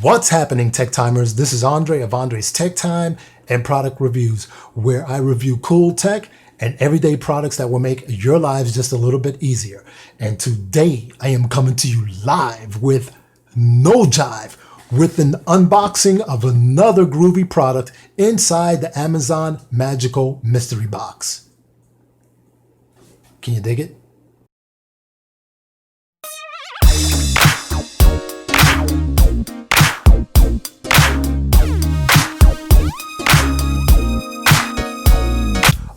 What's happening, Tech Timers? This is Andre of Andre's Tech Time and Product Reviews, where I review cool tech and everyday products that will make your lives just a little bit easier. And today I am coming to you live with no jive, with an unboxing of another groovy product inside the Amazon Magical Mystery Box. Can you dig it?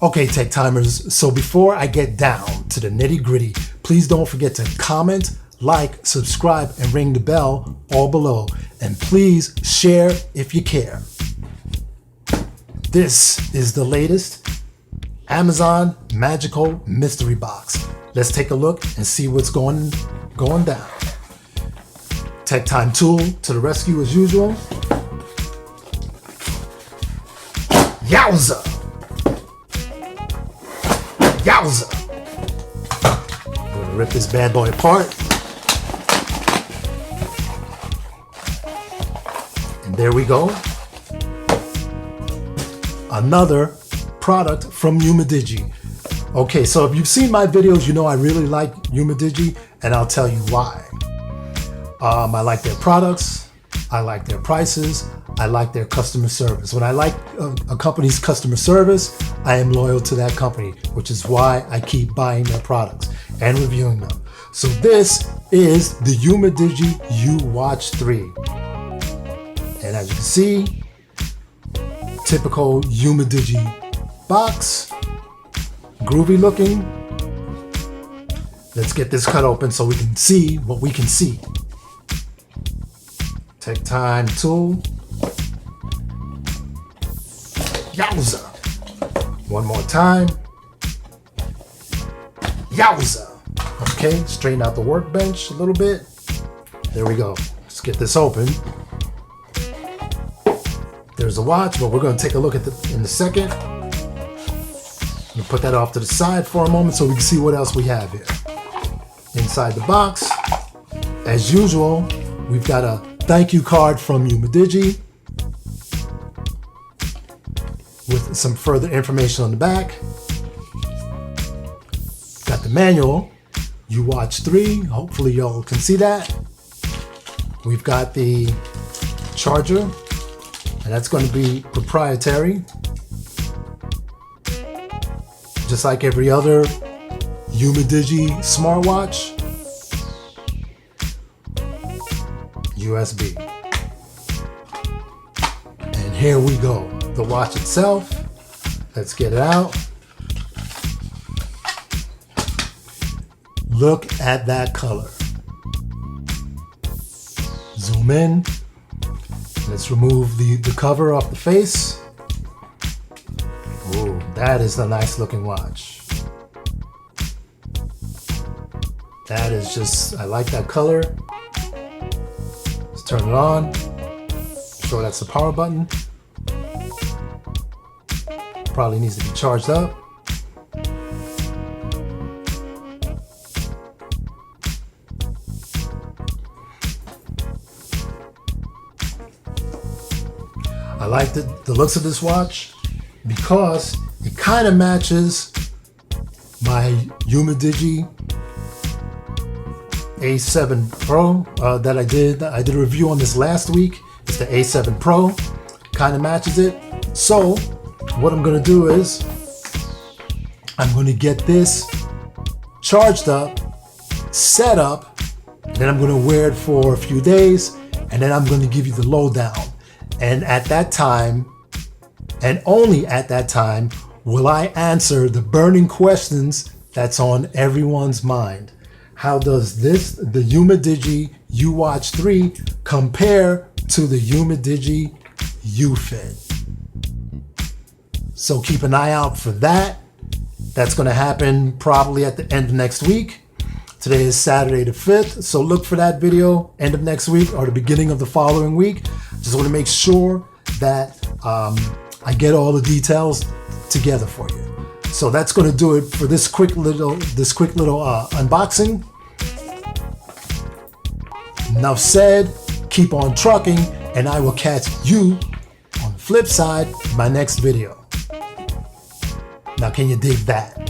Okay, Tech Timers, so before I get down to the nitty gritty, please don't forget to comment, like, subscribe, and ring the bell all below. And please share if you care. This is the latest Amazon Magical Mystery Box. Let's take a look and see what's going down. Tech Time Tool to the rescue as usual. Yowza! Yowza! I'm gonna rip this bad boy apart. And there we go. Another product from Umidigi. Okay, so if you've seen my videos, you know I really like Umidigi, and I'll tell you why. I like their products, I like their prices, I like their customer service. When I like a company's customer service, I am loyal to that company, which is why I keep buying their products and reviewing them. So this is the Umidigi Uwatch 3. And as you can see, typical Umidigi box, groovy looking. Let's get this cut open so we can see what we can see. Tech Time Tool. Yowza! One more time. Yowza! Okay, straighten out the workbench a little bit. There we go. Let's get this open. There's a watch, but we're going to take a look at in a second. I'm going to put that off to the side for a moment so we can see what else we have here. Inside the box, as usual, we've got a thank you card from Umidigi with some further information on the back. Got the manual, Uwatch 3. Hopefully y'all can see that. We've got the charger, and that's going to be proprietary. Just like every other Umidigi smartwatch. USB. And here we go. The watch itself. Let's get it out. Look at that color. Zoom in. Let's remove the cover off the face. Ooh, that is a nice looking watch. That is just, I like that color. Let's turn it on. Sure, that's the power button. Probably needs to be charged up. I like the looks of this watch because it kind of matches my Umidigi A7 Pro that I did a review on this last week. It's the A7 Pro, kind of matches it. So what I'm going to do is I'm going to get this charged up, set up, and then I'm going to wear it for a few days, and then I'm going to give you the lowdown. And at that time, and only at that time, will I answer the burning questions that's on everyone's mind. How does the Umidigi Uwatch 3 compare to the Umidigi UFit? So keep an eye out for that. That's going to happen probably at the end of next week. Today is Saturday the 5th, so look for that video end of next week or the beginning of the following week. Just want to make sure that I get all the details together for you. So that's going to do it for this quick little unboxing. Enough said. keep on trucking, and I will catch you on the flip side of my next video. Now, can you dig that?